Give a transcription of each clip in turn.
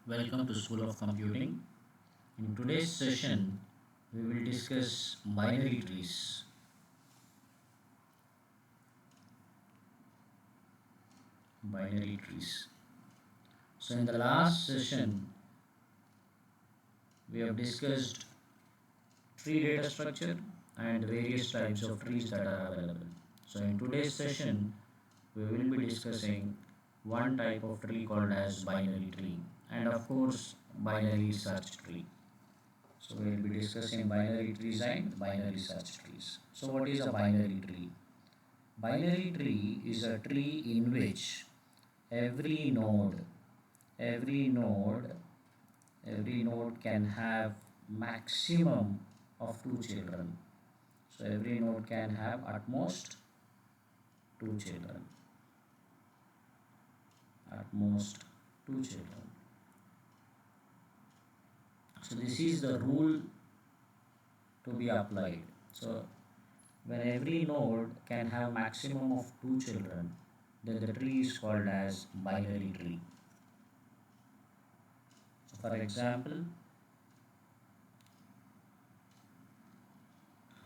Welcome to School of Computing. In today's session, we will discuss binary trees. Binary trees. So, in the last session, we have discussed tree data structure and various types of trees that are available. So, in today's session, we will be discussing one type of tree called as binary tree, and of course, binary search tree. So we will be discussing binary trees and binary search trees. So what is a binary tree? Binary tree is a tree in which every node, every node, every node can have maximum of two children. So every node can have at most two children. At most two children. So this is the rule to be applied. So when every node can have maximum of two children, then the tree is called as binary tree. So for example,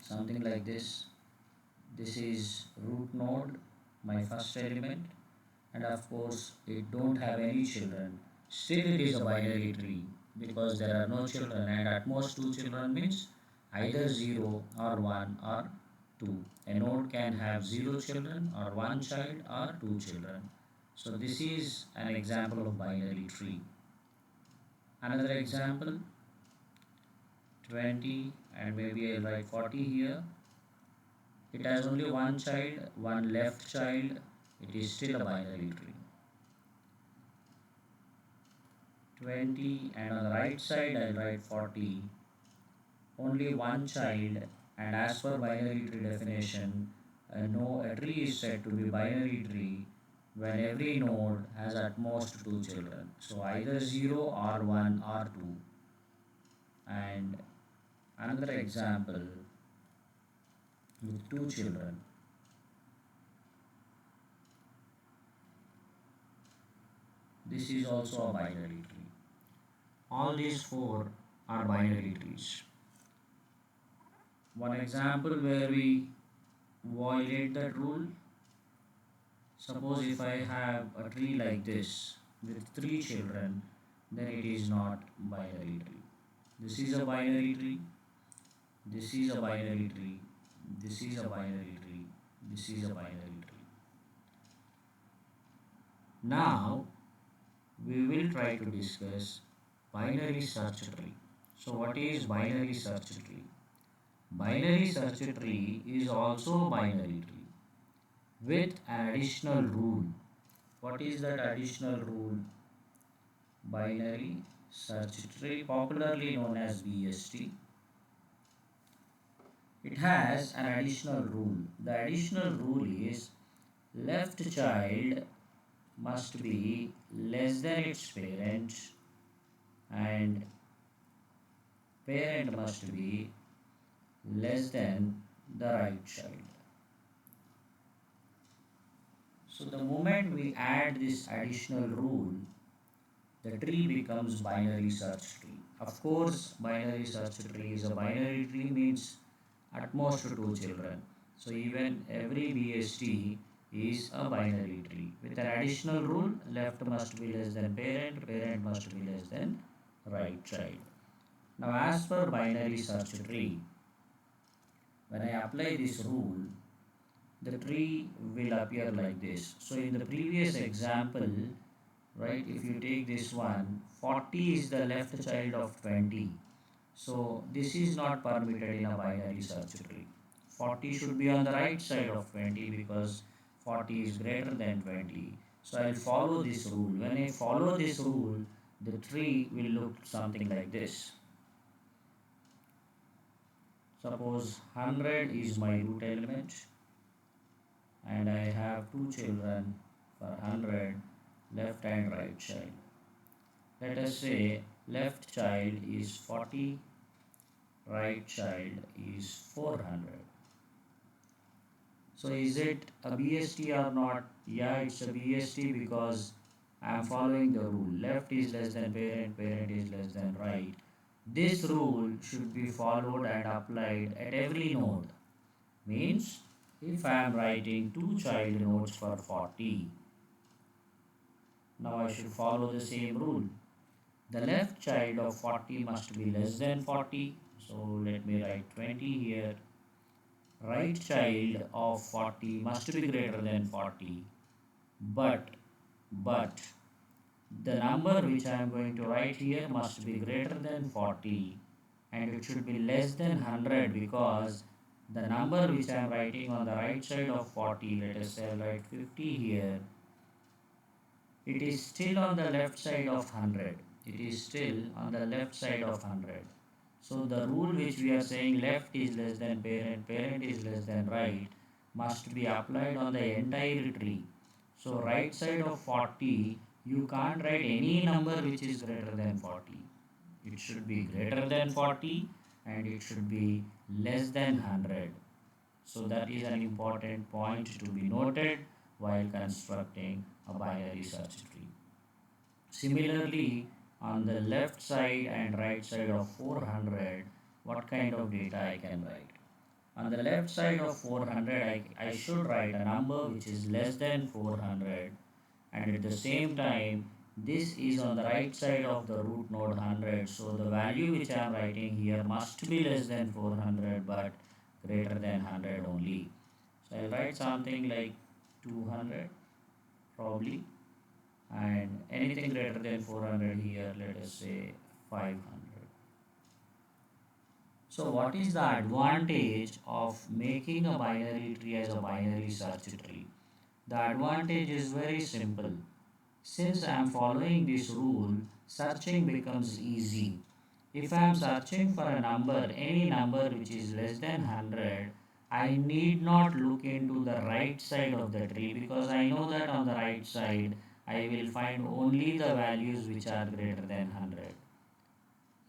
something like this. This is root node, my first element, and of course it don't have any children. Still it is a binary tree because there are no children, and at most two children means either 0 or 1 or 2. A node can have 0 children or 1 child or 2 children. So this is an example of binary tree. Another example, 20, and maybe I'll write 40 here. It has only one child, one left child. It is still a binary tree. 20, and on the right side I'll write 40. Only one child, and as per binary tree definition, a tree is said to be binary tree when every node has at most two children. So either 0 or 1 or 2. And another example with two children. This is also a binary tree. All these four are binary trees. One example where we violate that rule. Suppose if I have a tree like this with three children, then it is not binary tree. This is a binary tree. This is a binary tree. This is a binary tree. This is a binary tree. Now we will try to discuss binary search tree. So what is binary search tree? Binary search tree is also binary tree with an additional rule. What is that additional rule? Binary search tree, popularly known as BST. It has an additional rule. The additional rule is left child must be less than its parent and parent must be less than the right child. So the moment we add this additional rule, the tree becomes binary search tree. Of course, binary search tree is a binary tree means at most two children. So even every BST is a binary tree. With an additional rule, left must be less than parent, parent must be less than right child. Now as per binary search tree, when I apply this rule, the tree will appear like this. So in the previous example, right, if you take this one, 40 is the left child of 20. So this is not permitted in a binary search tree. 40 should be on the right side of 20 because 40 is greater than 20. So I will follow this rule. When I follow this rule, the tree will look something like this. Suppose 100 is my root element and I have two children for 100, left and right child. Let us say left child is 40, right child is 400. So is it a BST or not? Yeah, it's a BST because I am following the rule. Left is less than parent, parent is less than right. This rule should be followed and applied at every node. Means, if I am writing two child nodes for 40, now I should follow the same rule. The left child of 40 must be less than 40. So let me write 20 here. Right child of 40 must be greater than 40. But, but, the number which I am going to write here must be greater than 40 and it should be less than 100 because the number which I am writing on the right side of 40, let us say I write 50 here, it is still on the left side of 100. It is still on the left side of 100. So the rule which we are saying left is less than parent, parent is less than right must be applied on the entire tree. So right side of 40, you can't write any number which is greater than 40. It should be greater than 40 and it should be less than 100. So that is an important point to be noted while constructing a binary search tree. Similarly, on the left side and right side of 400, what kind of data I can write? On the left side of 400, I should write a number which is less than 400 and at the same time this is on the right side of the root node 100, so the value which I am writing here must be less than 400 but greater than 100 only. So I'll write something like 200 probably, and anything greater than 400 here, let us say 500. So what is the advantage of making a binary tree as a binary search tree? The advantage is very simple. Since I am following this rule, searching becomes easy. If I am searching for a number, any number which is less than 100, I need not look into the right side of the tree because I know that on the right side I will find only the values which are greater than 100.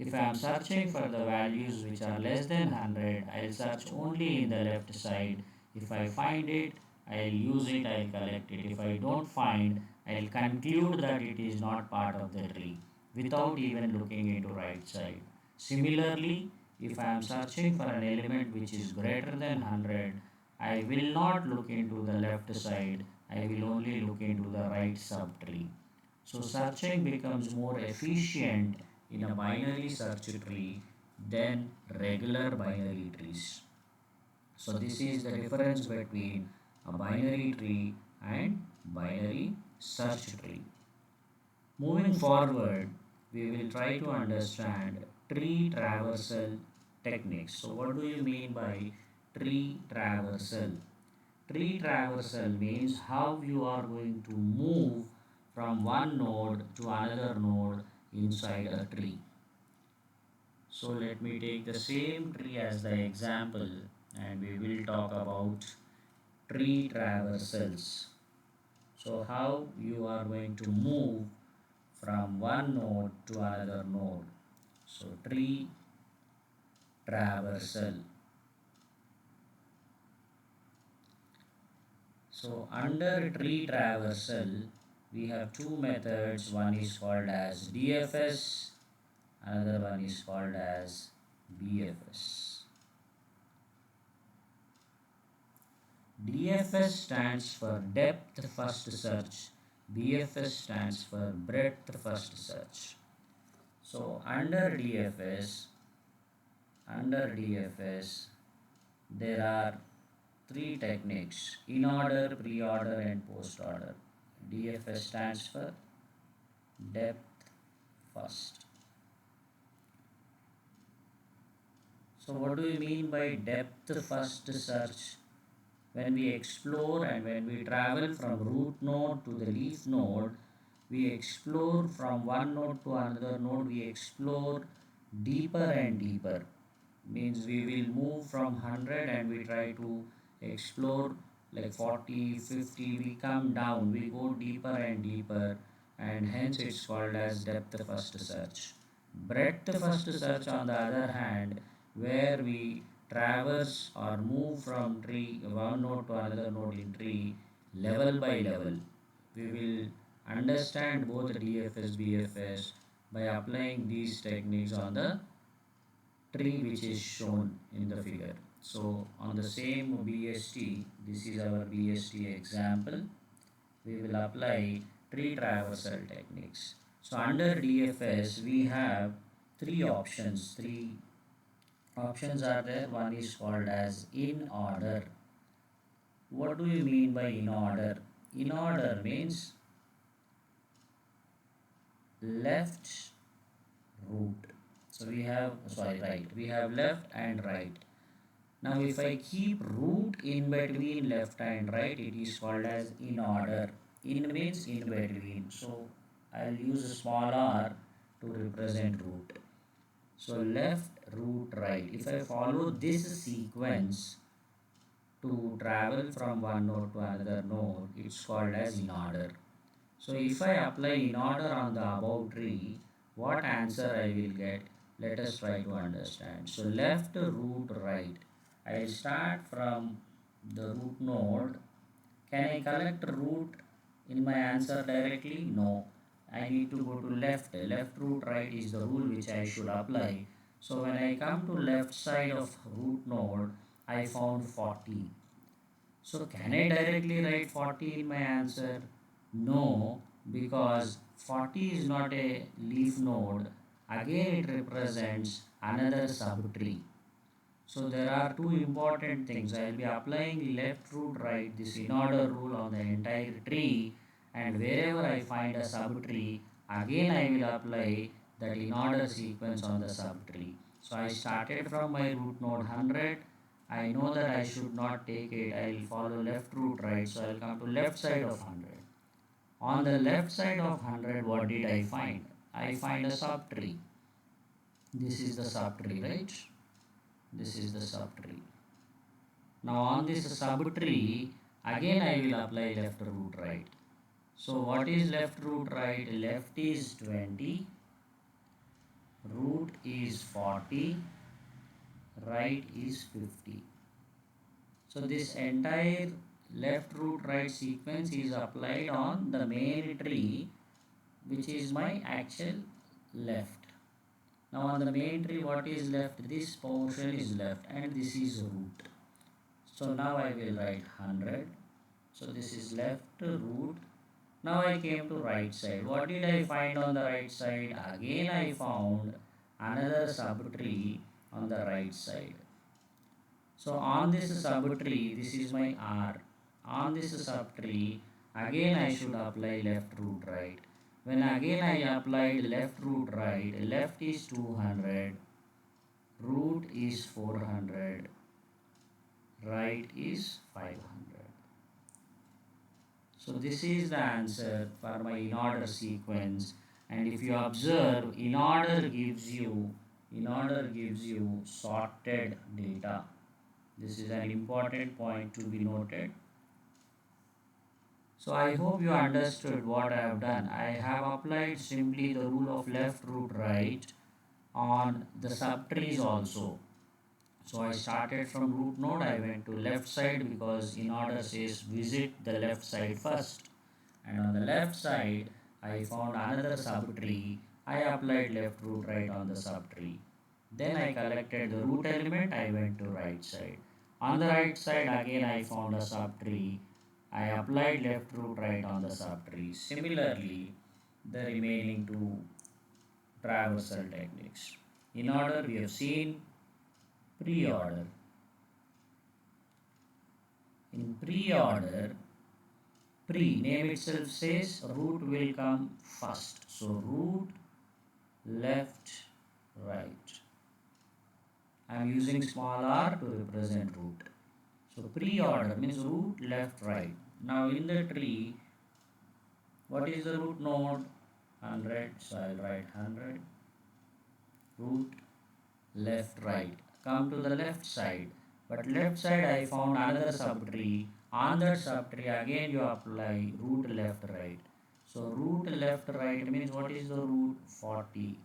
If I am searching for the values which are less than 100, I'll search only in the left side. If I find it, I'll use it, I'll collect it. If I don't find, I'll conclude that it is not part of the tree without even looking into right side. Similarly, if I am searching for an element which is greater than 100, I will not look into the left side, I will only look into the right subtree. So searching becomes more efficient in a binary search tree than regular binary trees. So this is the difference between a binary tree and binary search tree. Moving forward, we will try to understand tree traversal techniques. So what do you mean by tree traversal? Tree traversal means how you are going to move from one node to another node inside a tree. So let me take the same tree as the example and we will talk about tree traversals. So how you are going to move from one node to another node. So tree traversal. So under tree traversal, we have two methods. One is called as DFS, another one is called as BFS. DFS stands for depth first search. BFS stands for breadth first search. So under DFS, there are three techniques: in-order, pre-order and post-order. DFS stands for depth first. So what do you mean by depth first search? When we explore and when we travel from root node to the leaf node, we explore from one node to another node, we explore deeper and deeper. Means we will move from 100 and we try to explore like 40, 50, we come down, we go deeper and deeper, and hence it's called as depth first search. Breadth first search on the other hand, where we traverse or move from tree one node to another node in tree level by level. We will understand both DFS, BFS by applying these techniques on the tree which is shown in the figure. So on the same BST, this is our BST example, we will apply tree traversal techniques. So under DFS, we have three options. Three options are there. One is called as in order. What do you mean by in order? In order means left root. So we have, sorry, right. We have left and right. Now if I keep root in between left and right, it is called as in order. In means in between. So I'll use a small r to represent root. So left, root, right. If I follow this sequence to travel from one node to another node, it's called as in order. So if I apply in order on the above tree, what answer I will get? Let us try to understand. So left, root, right. I will start from the root node. Can I collect root in my answer directly? No. I need to go to left. Left, root, right is the rule which I should apply. So when I come to left side of root node, I found 40. So can I directly write 40 in my answer? No, because 40 is not a leaf node. Again it represents another subtree. So there are two important things. I will be applying left root right, this in order rule on the entire tree, and wherever I find a subtree, again I will apply that in order sequence on the subtree. So I started from my root node 100. I know that I should not take it. I will follow left root right. So I will come to left side of 100. On the left side of 100, what did I find? I find a subtree. This is the subtree, right? This is the subtree. Now on this subtree, again I will apply left root right. So what is left root right? Left is 20, root is 40, right is 50. So this entire left root right sequence is applied on the main tree, which is my actual left. Now on the main tree, what is left? This portion is left and this is root. So now I will write 100. So this is left root. Now I came to right side. What did I find on the right side? Again I found another subtree on the right side. So on this subtree, this is my R. On this subtree, again I should apply left root right. When again I applied left root right, left is 200, root is 400, right is 500. So this is the answer for my in order sequence. And if you observe, in order gives you sorted data. This is an important point to be noted. So I hope you understood what I have done. I have applied simply the rule of left root right on the subtrees also. So I started from root node, I went to left side because in order says visit the left side first. And on the left side, I found another subtree. I applied left root right on the subtree. Then I collected the root element, I went to right side. On the right side, again I found a subtree. I applied left root right on the subtree. Similarly, the remaining two traversal techniques. In order, we have seen preorder. In preorder, name itself says root will come first. So root, left, right. I am using small r to represent root. So preorder means root, left, right. Now in the tree, what is the root node? 100. So I will write 100. Root, left, right. Come to the left side. But left side I found another subtree. On that subtree again you apply root left right. So root left right means what is the root? 40.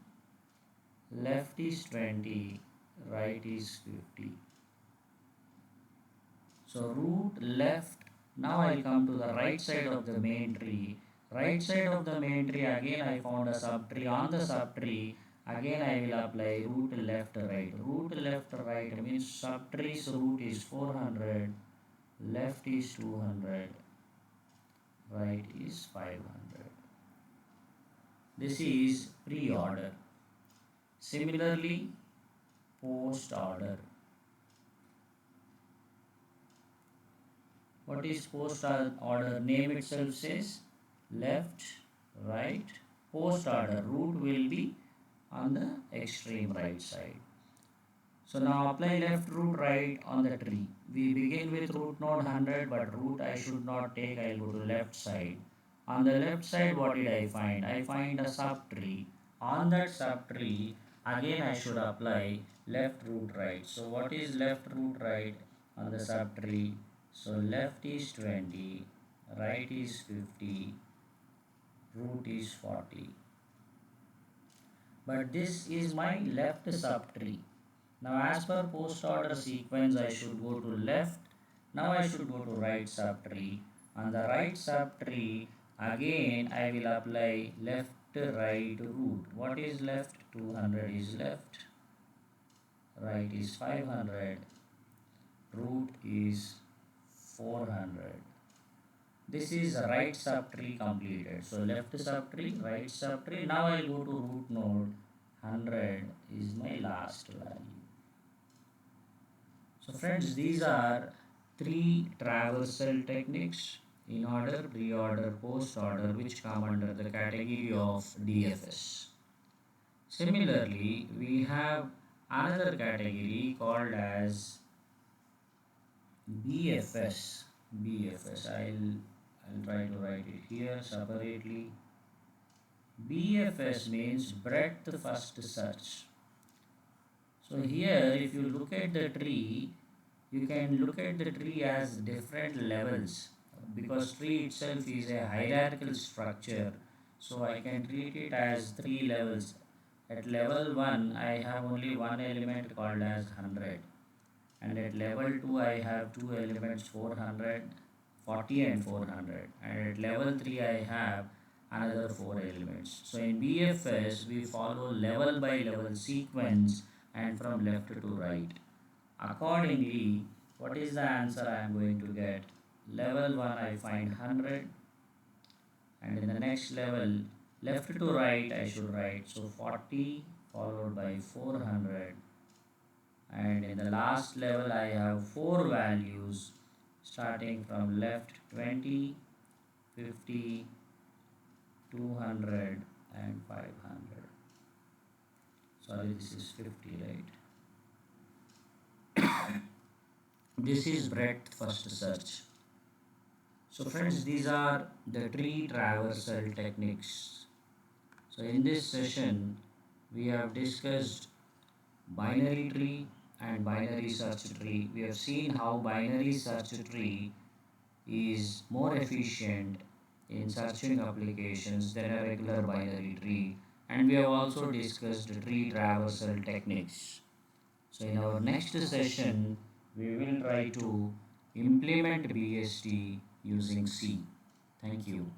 Left is 20. Right is 50. So root left. Now I come to the right side of the main tree. Right side of the main tree, again I found a subtree. On the subtree, again I will apply root left right. Root left right means subtree's root is 400, left is 200, right is 500. This is pre-order. Similarly, post order. What is post order? Name itself says left, right, post order. Root will be on the extreme right side. So now apply left root right on the tree. We begin with root node 100, but root I should not take. I will go to left side. On the left side, what did I find? I find a subtree. On that subtree, again I should apply left root right. So what is left root right on the subtree? So left is 20, right is 50, root is 40. But this is my left subtree. Now as per post order sequence, I should go to left. Now I should go to right subtree. On the right subtree, again I will apply left right root. What is left? 200 is left. Right is 500. Root is 400. This is right subtree completed. So left subtree, right subtree. Now I will go to root node. 100 is my last value. So friends, these are three traversal techniques: Inorder, Preorder, Post-order, which come under the category of DFS. Similarly, we have another category called as BFS. BFS. I'll try to write it here separately. BFS means breadth first search. So here, if you look at the tree, you can look at the tree as different levels, because tree itself is a hierarchical structure. So I can treat it as three levels. At level 1, I have only one element called as 100. And at level 2, I have two elements, 400, 40 and 400. And at level 3, I have another 4 elements. So in BFS, we follow level by level sequence and from left to right. Accordingly, what is the answer I am going to get? Level 1 I find 100, and in the next level, left to right I should write. So 40 followed by 400, and in the last level I have 4 values starting from left: 20, 50, 200 and 500. Sorry, this is 50, right? This is breadth first search. So friends, these are the tree traversal techniques. So in this session, we have discussed binary tree and binary search tree. We have seen how binary search tree is more efficient in searching applications than a regular binary tree. And we have also discussed tree traversal techniques. So in our next session, we will try to implement BST using C. Thank you.